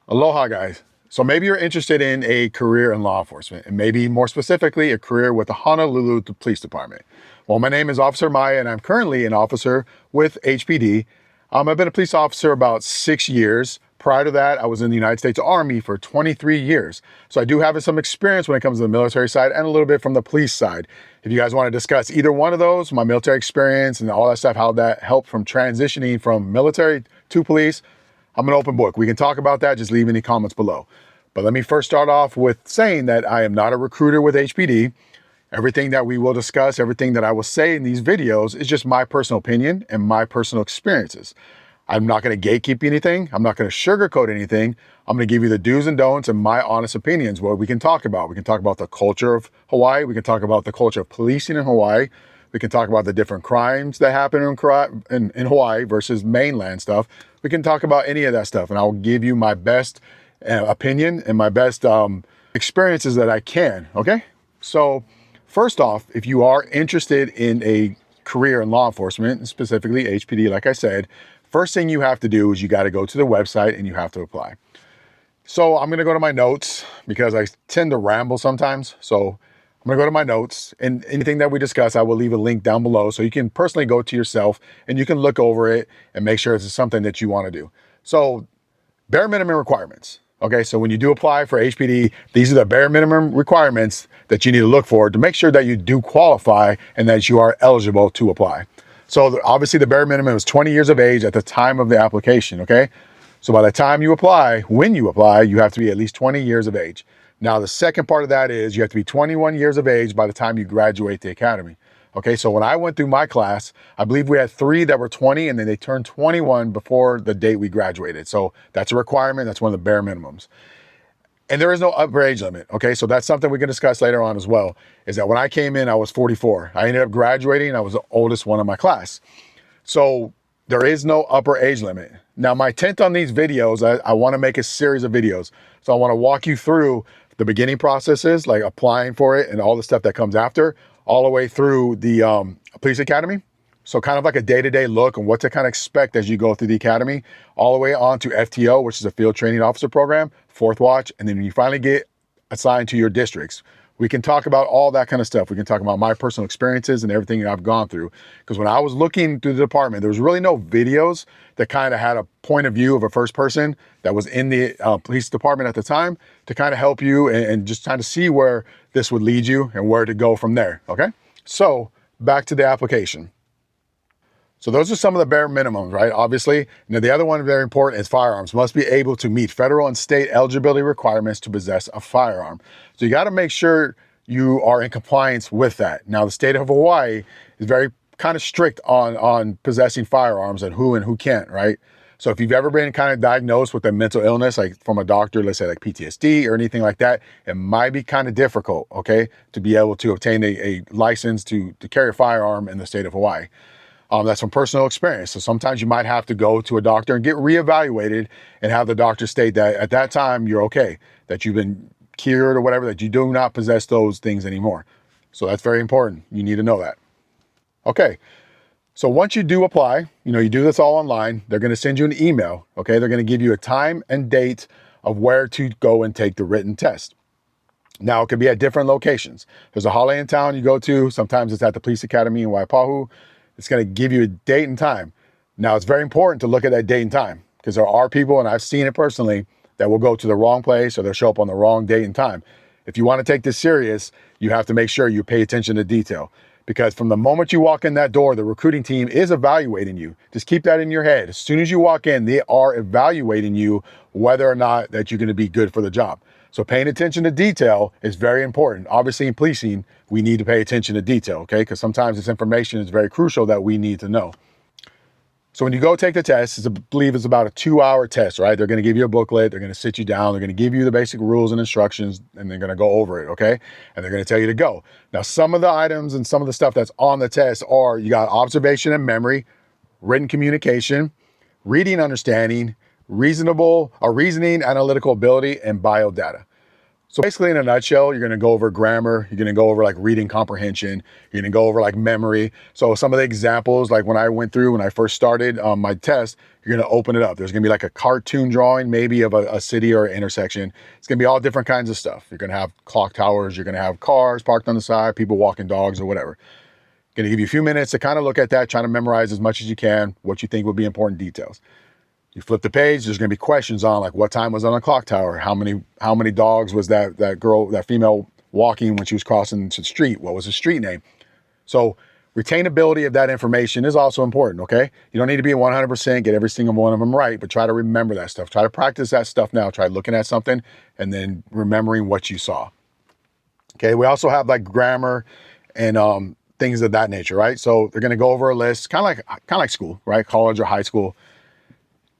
Aloha, guys. So maybe you're interested in a career in law enforcement, and maybe more specifically, a career with the Honolulu Police Department. Well, my name is Officer Maya, and I'm currently an officer with HPD. I've been a police officer about 6 years. Prior to that, I was in the United States Army for 23 years. So I do have some experience when it comes to the military side and a little bit from the police side. If you guys want to discuss either one of those, my military experience and all that stuff, how that helped from transitioning from military to police, I'm an open book. We can talk about that. Just leave any comments below. But let me first start off with saying that I am not a recruiter with HPD. Everything that we will discuss, everything that I will say in these videos is just my personal opinion and my personal experiences. I'm not going to gatekeep anything. I'm not going to sugarcoat anything. I'm going to give you the do's and don'ts and my honest opinions, what we can talk about. We can talk about the culture of Hawaii. We can talk about the culture of policing in Hawaii. We can talk about the different crimes that happen in Hawaii versus mainland stuff. We can talk about any of that stuff, and I'll give you my best opinion and my best experiences that I can, okay? So first off, if you are interested in a career in law enforcement, specifically HPD, like I said, first thing you have to do is you got to go to the website and you have to apply. So I'm going to go to my notes because I tend to ramble sometimes. So I'm going to go to my notes, and anything that we discuss, I will leave a link down below so you can personally go to yourself and you can look over it and make sure it's something that you want to do. So bare minimum requirements. Okay, so when you do apply for HPD, these are the bare minimum requirements that you need to look for to make sure that you do qualify and that you are eligible to apply. So obviously the bare minimum is 20 years of age at the time of the application, okay? So by the time you apply, when you apply, you have to be at least 20 years of age. Now, the second part of that is you have to be 21 years of age by the time you graduate the academy. Okay, so when I went through my class, I believe we had 3 that were 20 and then they turned 21 before the date we graduated. So that's a requirement. That's one of the bare minimums. And there is no upper age limit. Okay, so that's something we can discuss later on as well, is that when I came in, I was 44. I ended up graduating. I was the oldest one in my class. So there is no upper age limit. Now, my intent on these videos, I want to make a series of videos. So I want to walk you through the beginning processes, like applying for it and all the stuff that comes after, all the way through the police academy. So kind of like a day-to-day look on what to kind of expect as you go through the academy, all the way on to FTO, which is a field training officer program, fourth watch. And then when you finally get assigned to your districts, we can talk about all that kind of stuff. We can talk about my personal experiences and everything that I've gone through. Because when I was looking through the department, there was really no videos that kind of had a point of view of a first person that was in the police department at the time to kind of help you and just kind of see where this would lead you and where to go from there, okay? So back to the application. So those are some of the bare minimums, right? Obviously. Now, the other one very important is firearms. Must be able to meet federal and state eligibility requirements to possess a firearm. So you got to make sure you are in compliance with that. Now, the state of Hawaii is very kind of strict on possessing firearms and who can't, right? So if you've ever been kind of diagnosed with a mental illness, like from a doctor, let's say like PTSD or anything like that, it might be kind of difficult, okay, to be able to obtain a license to carry a firearm in the state of Hawaii. That's from personal experience. So sometimes you might have to go to a doctor and get reevaluated and have the doctor state that at that time you're okay, that you've been cured or whatever, that you do not possess those things anymore. So that's very important. You need to know that. Okay. So once you do apply, you do this all online, they're going to send you an email. Okay. They're going to give you a time and date of where to go and take the written test. Now, it could be at different locations. There's a holiday in town you go to. Sometimes it's at the police academy in Waipahu. It's going to give you a date and time. Now, it's very important to look at that date and time because there are people, and I've seen it personally, that will go to the wrong place or they'll show up on the wrong date and time. If you want to take this serious, you have to make sure you pay attention to detail because from the moment you walk in that door, the recruiting team is evaluating you. Just keep that in your head. As soon as you walk in, they are evaluating you whether or not that you're going to be good for the job. So paying attention to detail is very important. Obviously in policing, we need to pay attention to detail, okay? Because sometimes this information is very crucial that we need to know. So when you go take the test, I believe it's about a 2-hour test, right? They're going to give you a booklet. They're going to sit you down. They're going to give you the basic rules and instructions, and they're going to go over it, okay? And they're going to tell you to go. Now, some of the items and some of the stuff that's on the test are you got observation and memory, written communication, reading understanding, reasoning, analytical ability, and biodata. So basically, in a nutshell, you're going to go over grammar, you're going to go over like reading comprehension, you're going to go over like memory. So some of the examples, like when I first started my test, you're going to open it up. There's going to be like a cartoon drawing maybe of a city or an intersection. It's going to be all different kinds of stuff. You're going to have clock towers, you're going to have cars parked on the side, people walking dogs or whatever. Going to give you a few minutes to kind of look at that, trying to memorize as much as you can, what you think would be important details. You flip the page, there's going to be questions on like what time was on the clock tower, how many dogs was that female walking when she was crossing the street, what was the street name. So retainability of that information is also important, okay? You don't need to be 100%, get every single one of them right, but try to remember that stuff. Try to practice that stuff now. Try looking at something and then remembering what you saw. Okay, we also have like grammar and things of that nature, right? So they're going to go over a list, kind of like school, right? College or high school.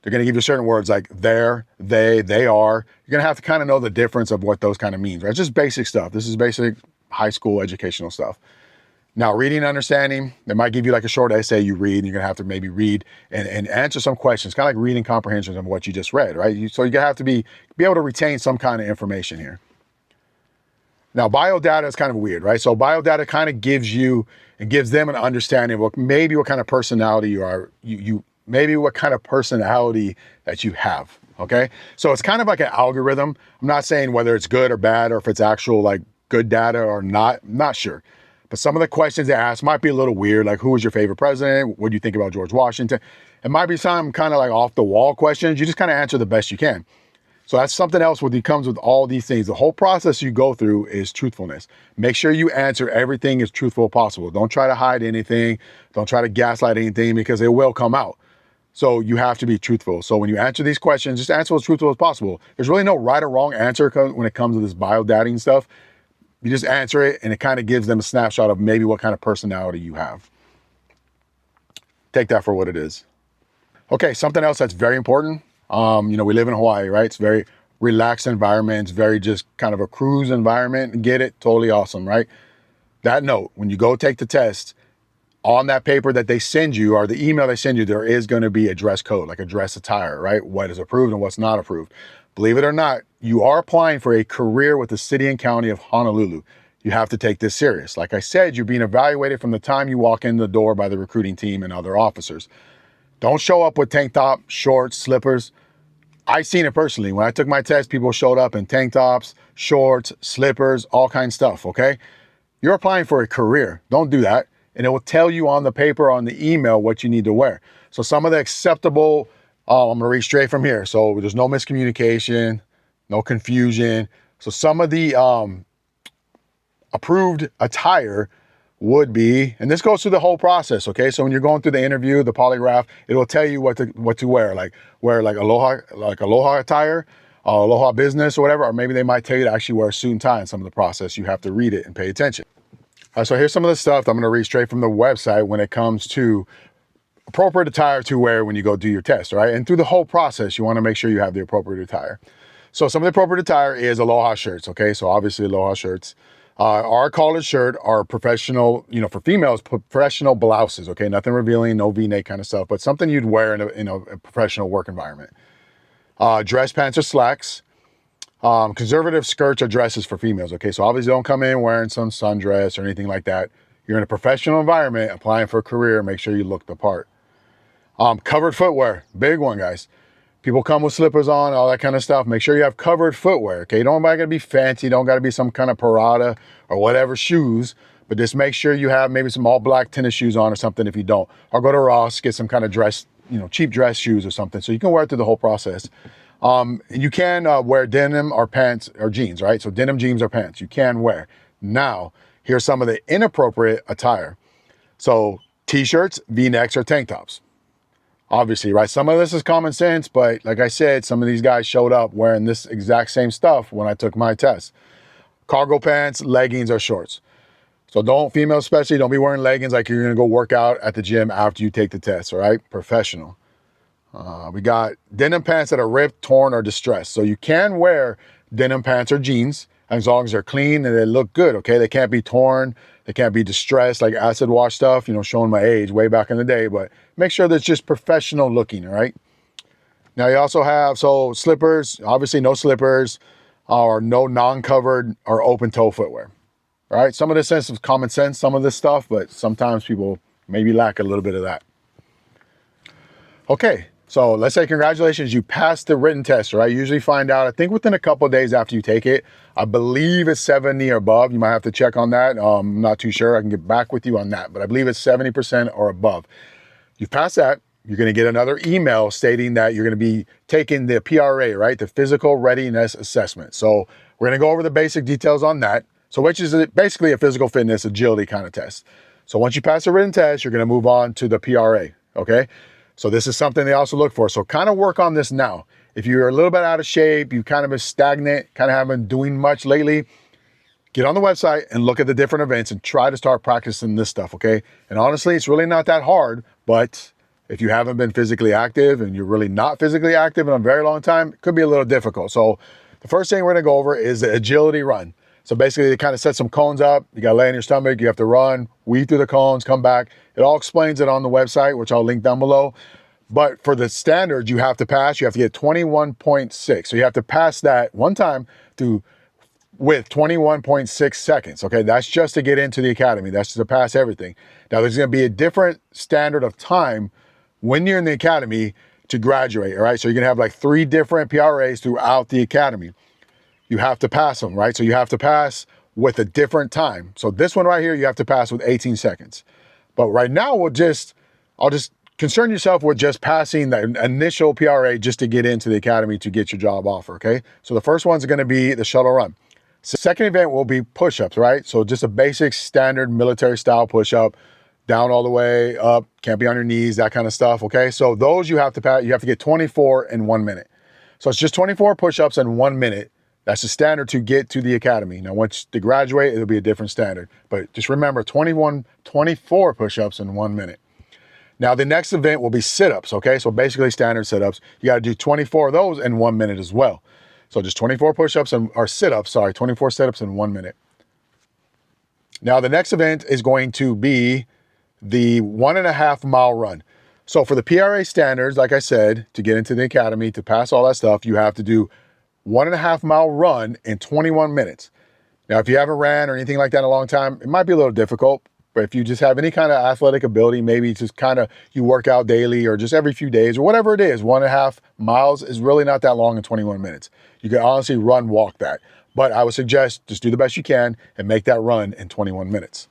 They're going to give you certain words like there, they are. You're going to have to kind of know the difference of what those kind of means, right? It's just basic stuff. This is basic high school educational stuff. Now, reading and understanding, they might give you like a short essay you read, and you're going to have to maybe read and answer some questions, kind of like reading comprehension of what you just read, right? So you're going to have to be able to retain some kind of information here. Now, biodata is kind of weird, right? So biodata kind of gives you and gives them an understanding of maybe what kind of personality you are, maybe what kind of personality that you have, okay? So it's kind of like an algorithm. I'm not saying whether it's good or bad or if it's actual like good data or not, I'm not sure. But some of the questions they ask might be a little weird, like who was your favorite president? What do you think about George Washington? It might be some kind of like off the wall questions. You just kind of answer the best you can. So that's something else that comes with all these things. The whole process you go through is truthfulness. Make sure you answer everything as truthful as possible. Don't try to hide anything. Don't try to gaslight anything because it will come out. So you have to be truthful. So when you answer these questions, just answer as truthful as possible. There's really no right or wrong answer when it comes to this biodating stuff. You just answer it and it kind of gives them a snapshot of maybe what kind of personality you have. Take that for what it is. Okay, something else that's very important. We live in Hawaii, right? It's very relaxed environment. It's very just kind of a cruise environment. Get it? Totally awesome, right? That note, when you go take the test, on that paper that they send you or the email they send you, there is going to be a dress code, like a dress attire, right? What is approved and what's not approved. Believe it or not, you are applying for a career with the city and county of Honolulu. You have to take this serious. Like I said, you're being evaluated from the time you walk in the door by the recruiting team and other officers. Don't show up with tank top, shorts, slippers. I've seen it personally. When I took my test, people showed up in tank tops, shorts, slippers, all kinds of stuff, okay? You're applying for a career. Don't do that. And it will tell you on the paper, on the email, what you need to wear. So some of the acceptable, I'm gonna read straight from here. So there's no miscommunication, no confusion. So some of the approved attire would be, and this goes through the whole process, okay? So when you're going through the interview, the polygraph, it will tell you what to wear, like wear like aloha attire, aloha business or whatever, or maybe they might tell you to actually wear a suit and tie in some of the process. You have to read it and pay attention. All right, so here's some of the stuff that I'm gonna read straight from the website when it comes to appropriate attire to wear when you go do your test, all right? And through the whole process, you wanna make sure you have the appropriate attire. So some of the appropriate attire is aloha shirts, okay? So obviously aloha shirts. Our collared shirt are professional, for females, professional blouses, okay? Nothing revealing, no V-neck kind of stuff, but something you'd wear in a professional work environment. Dress pants or slacks. Conservative skirts or dresses for females, okay? So obviously don't come in wearing some sundress or anything like that. You're in a professional environment, applying for a career, make sure you look the part. Covered footwear, big one, guys. People come with slippers on, all that kind of stuff. Make sure you have covered footwear, okay? Don't gotta be fancy, don't gotta be some kind of Parada or whatever shoes, but just make sure you have maybe some all black tennis shoes on or something if you don't. Or go to Ross, get some kind of dress, cheap dress shoes or something, so you can wear it through the whole process. You can wear denim or pants or jeans, right? So denim jeans or pants, you can wear. Now, here's some of the inappropriate attire. So t-shirts, V-necks, or tank tops. Obviously, right? Some of this is common sense, but like I said, some of these guys showed up wearing this exact same stuff when I took my test. Cargo pants, leggings, or shorts. So females especially, don't be wearing leggings like you're gonna go work out at the gym after you take the test, all right? Professional. We got denim pants that are ripped, torn, or distressed. So you can wear denim pants or jeans as long as they're clean and they look good, okay? They can't be torn, they can't be distressed, like acid wash stuff, showing my age way back in the day, but make sure that's just professional looking, all right? Now you also have, slippers, obviously no slippers. or no non-covered or open toe footwear. All right, some of this sense of common sense, some of this stuff, but sometimes people maybe lack a little bit of that. Okay, so let's say congratulations, you passed the written test, right? You usually find out, I think within a couple of days after you take it. I believe it's 70 or above. You might have to check on that. I'm not too sure. I can get back with you on that, but I believe it's 70% or above. You've passed that. You're going to get another email stating that you're going to be taking the PRA, right? The Physical Readiness Assessment. So we're going to go over the basic details on that. So which is basically a physical fitness agility kind of test. So once you pass the written test, you're going to move on to the PRA, okay? So this is something they also look for. So kind of work on this now. If you're a little bit out of shape, you kind of been stagnant, kind of haven't been doing much lately, get on the website and look at the different events and try to start practicing this stuff, okay? And honestly, it's really not that hard, but if you haven't been physically active and you're really not physically active in a very long time, it could be a little difficult. So the first thing we're gonna go over is the agility run. So basically they kind of set some cones up. You gotta lay on your stomach, you have to run, weave through the cones, come back. It all explains it on the website, which I'll link down below. But for the standards you have to pass, you have to get 21.6. So you have to pass that one time with 21.6 seconds, okay? That's just to get into the academy. That's to pass everything. Now there's gonna be a different standard of time when you're in the academy to graduate, all right? So you're gonna have like 3 different PRAs throughout the academy. You have to pass them, right? So you have to pass with a different time. So this one right here, you have to pass with 18 seconds. But right now, I'll just concern yourself with just passing the initial PRA just to get into the academy to get your job offer, okay? So the first one's gonna be the shuttle run. Second event will be push-ups, right? So just a basic standard military style push-up, down all the way, up, can't be on your knees, that kind of stuff, okay? So those you have to pass, you have to get 24 in 1 minute. So it's just 24 push-ups in 1 minute. That's the standard to get to the academy. Now, once you graduate, it'll be a different standard. But just remember, 24 push-ups in 1 minute. Now, the next event will be sit-ups, okay? So basically standard sit-ups. You gotta do 24 of those in 1 minute as well. So just 24 push-ups or sit-ups, 24 sit-ups in 1 minute. Now, the next event is going to be the 1.5 mile run. So for the PRA standards, like I said, to get into the academy, to pass all that stuff, you have to do 1.5 mile run in 21 minutes. Now, if you haven't ran or anything like that in a long time, it might be a little difficult, but if you just have any kind of athletic ability, maybe just kind of you work out daily or just every few days or whatever it is, 1.5 miles is really not that long in 21 minutes. You can honestly walk that. But I would suggest just do the best you can and make that run in 21 minutes.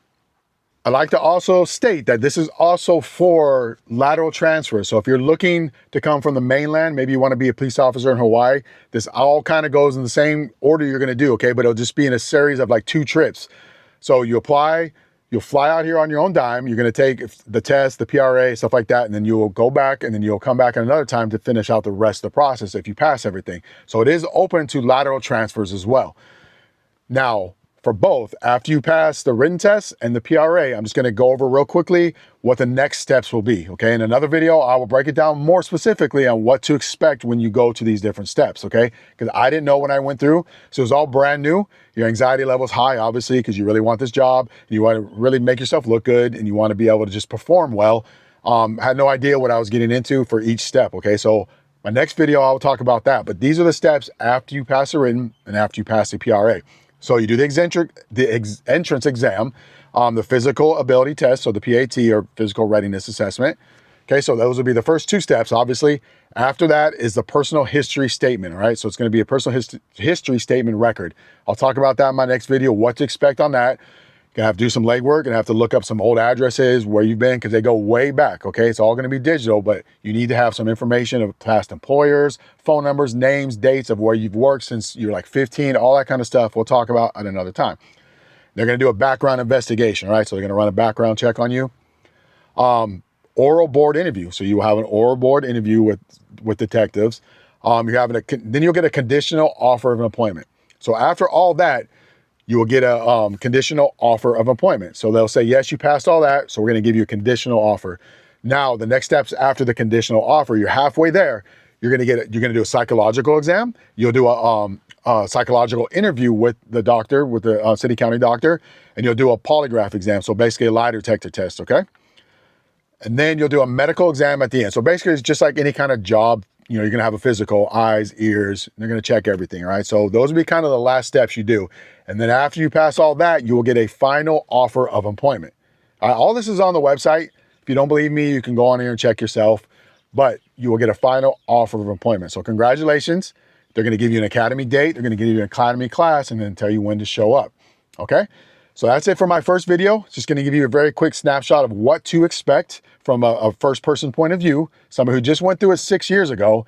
I'd like to also state that this is also for lateral transfer. So if you're looking to come from the mainland, maybe you want to be a police officer in Hawaii, this all kind of goes in the same order you're going to do, okay? But it'll just be in a series of like 2 trips. So you apply, you'll fly out here on your own dime. You're going to take the test, the PRA, stuff like that, and then you'll go back and then you'll come back another time to finish out the rest of the process if you pass everything. So it is open to lateral transfers as well. Now, for both, after you pass the written test and the PRA, I'm just gonna go over real quickly what the next steps will be, okay? In another video, I will break it down more specifically on what to expect when you go to these different steps, okay? Because I didn't know when I went through, so it was all brand new. Your anxiety level is high, obviously, because you really want this job, and you want to really make yourself look good, and you want to be able to just perform well. Had no idea what I was getting into for each step, okay? So my next video, I'll talk about that, but these are the steps after you pass the written and after you pass the PRA. So you do the entrance exam, the physical ability test, so the PAT or physical readiness assessment. Okay, so those will be the first 2 steps, obviously. After that is the personal history statement, all right? So it's gonna be a personal history statement record. I'll talk about that in my next video, what to expect on that. Gonna have to do some legwork and have to look up some old addresses, where you've been, because they go way back, okay? It's all gonna be digital, but you need to have some information of past employers, phone numbers, names, dates of where you've worked since you're like 15, all that kind of stuff we'll talk about at another time. They're gonna do a background investigation, all right? So they're gonna run a background check on you. Oral board interview. So you will have an oral board interview with detectives. Then you'll get a conditional offer of employment. So after all that, you will get a conditional offer of employment. So they'll say, yes, you passed all that, so we're gonna give you a conditional offer. Now, the next steps after the conditional offer, you're halfway there, you're gonna do a psychological exam, you'll do a psychological interview with the doctor, with the city county doctor, and you'll do a polygraph exam, so basically a lie detector test, okay? And then you'll do a medical exam at the end. So basically, it's just like any kind of job you're going to have a physical, eyes, ears, they're going to check everything, right? So those would be kind of the last steps you do. And then after you pass all that, you will get a final offer of employment. All this is on the website. If you don't believe me, you can go on here and check yourself, but you will get a final offer of employment. So congratulations. They're going to give you an academy date. They're going to give you an academy class and then tell you when to show up. Okay. So that's it for my first video. Just going to give you a very quick snapshot of what to expect from a first person point of view, someone who just went through it 6 years ago,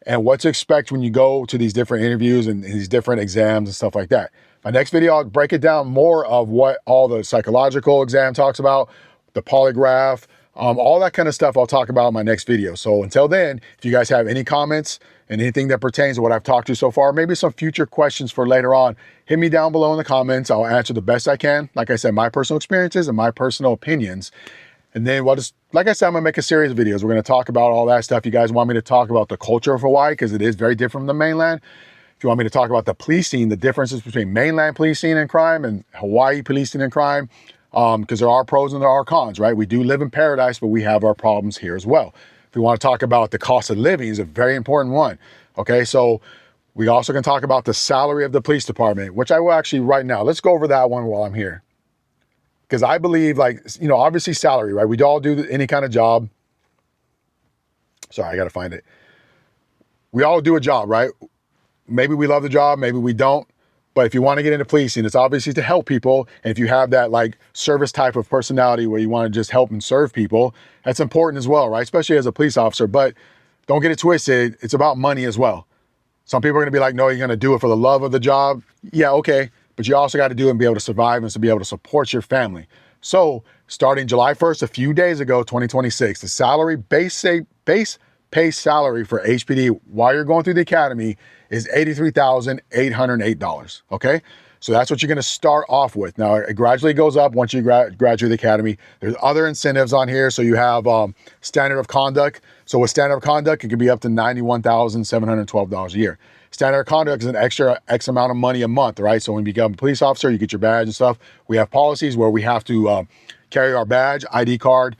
and what to expect when you go to these different interviews and these different exams and stuff like that. My next video, I'll break it down more of what all the psychological exam talks about, the polygraph, all that kind of stuff I'll talk about in my next video. So until then, if you guys have any comments and anything that pertains to what I've talked to so far, maybe some future questions for later on, hit me down below in the comments. I'll answer the best I can. Like I said, my personal experiences and my personal opinions. And then like I said, I'm gonna make a series of videos. We're gonna talk about all that stuff. You guys want me to talk about the culture of Hawaii, because it is very different from the mainland. If you want me to talk about the policing, the differences between mainland policing and crime and Hawaii policing and crime, because there are pros and there are cons, right? We do live in paradise, but we have our problems here as well. If we want to talk about the cost of living, is a very important one. Okay, so we also can talk about the salary of the police department, which I will actually right now. Let's go over that one while I'm here. Because I believe, obviously salary, right? We all do any kind of job. Sorry, I got to find it. We all do a job, right? Maybe we love the job, maybe we don't. But if you want to get into policing, it's obviously to help people. And if you have that service type of personality where you want to just help and serve people, that's important as well, right? Especially as a police officer. But don't get it twisted. It's about money as well. Some people are going to be like, no, you're going to do it for the love of the job. Yeah, okay. But you also got to do it and be able to survive and to be able to support your family. So starting July 1st, a few days ago, 2026, the salary base pay salary for HPD while you're going through the academy is $83,808, okay? So that's what you're gonna start off with. Now, it gradually goes up once you graduate the academy. There's other incentives on here. So you have standard of conduct. So with standard of conduct, it could be up to $91,712 a year. Standard of conduct is an extra X amount of money a month, right? So when you become a police officer, you get your badge and stuff. We have policies where we have to carry our badge, ID card,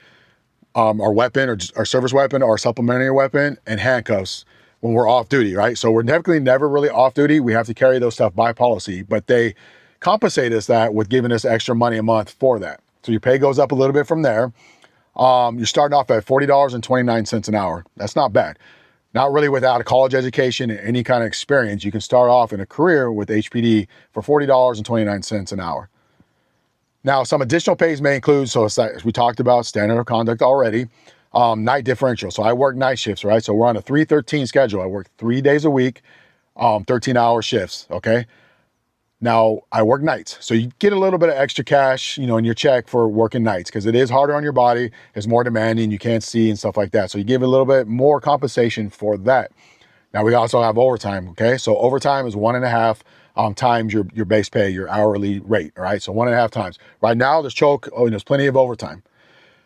our weapon or our service weapon or supplementary weapon, and handcuffs when we're off duty, right? So we're technically never really off duty. We have to carry those stuff by policy, but they compensate us that with giving us extra money a month for that. So your pay goes up a little bit from there. You're starting off at $40.29 an hour. That's not bad. Not really without a college education and any kind of experience. You can start off in a career with HPD for $40.29 an hour. Now, some additional pays may include, so as we talked about, standard of conduct already, night differential. So I work night shifts, right? So we're on a 3-13 schedule. I work 3 days a week, 13-hour shifts, okay? Now, I work nights. So you get a little bit of extra cash, in your check for working nights because it is harder on your body. It's more demanding. You can't see and stuff like that. So you give a little bit more compensation for that. Now, we also have overtime, okay? So overtime is 1.5 times your base pay, your hourly rate, all right? So 1.5 times. Right now, there's plenty of overtime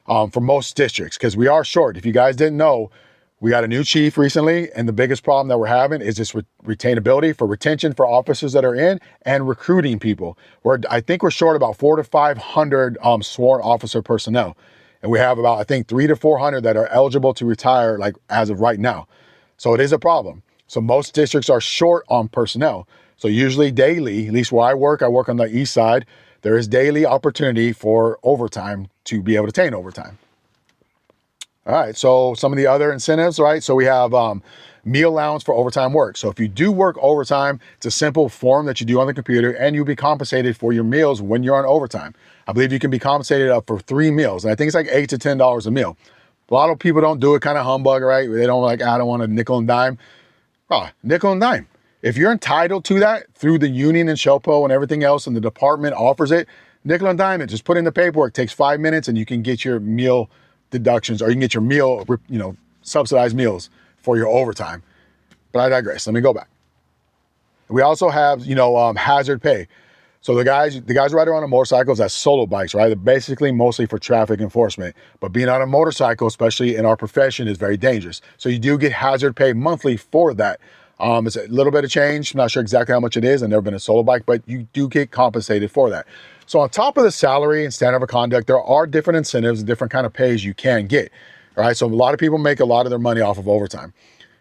for most districts because we are short. If you guys didn't know, we got a new chief recently, and the biggest problem that we're having is this retainability for retention for officers that are in and recruiting people. I think we're short about 400 to 500 sworn officer personnel. And we have about, I think, 300 to 400 that are eligible to retire as of right now. So it is a problem. So most districts are short on personnel. So usually daily, at least where I work on the east side, there is daily opportunity for overtime to be able to attain overtime. All right, so some of the other incentives, right? So we have meal allowance for overtime work. So if you do work overtime, it's a simple form that you do on the computer and you'll be compensated for your meals when you're on overtime. I believe you can be compensated up for 3 meals. And I think it's like $8 to $10 a meal. A lot of people don't do it, kind of humbug, right? They don't I don't want a nickel and dime. Nickel and dime. If you're entitled to that through the union and SHOPO and everything else and the department offers it, nickel and dime it. Just put in the paperwork. It takes 5 minutes and you can get your meal deductions, or you can get your meal, subsidized meals for your overtime. But I digress. Let me go back. We also have, hazard pay. So the guys ride around on motorcycles as solo bikes, right? They're basically mostly for traffic enforcement. But being on a motorcycle, especially in our profession, is very dangerous. So you do get hazard pay monthly for that. It's a little bit of change. I'm not sure exactly how much it is. I've never been a solo bike, but you do get compensated for that. So on top of the salary and standard of conduct, there are different incentives and different kind of pays you can get. All right. So a lot of people make a lot of their money off of overtime.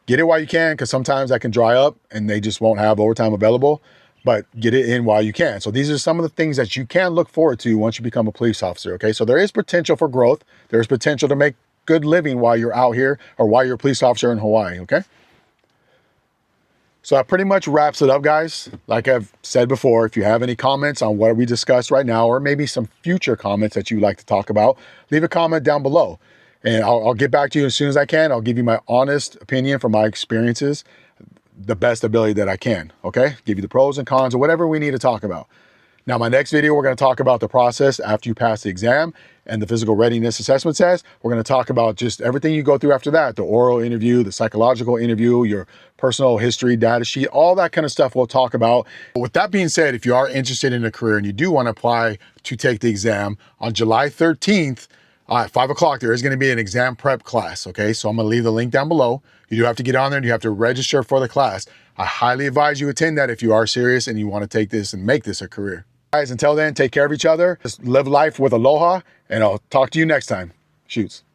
Get it while you can, because sometimes that can dry up and they just won't have overtime available, but get it in while you can. So these are some of the things that you can look forward to once you become a police officer, okay? So there is potential for growth. There's potential to make good living while you're out here or while you're a police officer in Hawaii, okay? So that pretty much wraps it up, guys. Like I've said before, if you have any comments on what we discussed right now, or maybe some future comments that you'd like to talk about, leave a comment down below. And I'll get back to you as soon as I can. I'll give you my honest opinion from my experiences, the best ability that I can, okay? Give you the pros and cons or whatever we need to talk about. Now, my next video, we're going to talk about the process after you pass the exam and the physical readiness assessment test. We're going to talk about just everything you go through after that, the oral interview, the psychological interview, your personal history, data sheet, all that kind of stuff we'll talk about. With that being said, if you are interested in a career and you do want to apply to take the exam, on July 13th, at 5 o'clock, there is going to be an exam prep class, okay? So I'm going to leave the link down below. You do have to get on there and you have to register for the class. I highly advise you attend that if you are serious and you want to take this and make this a career. Guys, until then, take care of each other. Just live life with aloha, and I'll talk to you next time. Shoots.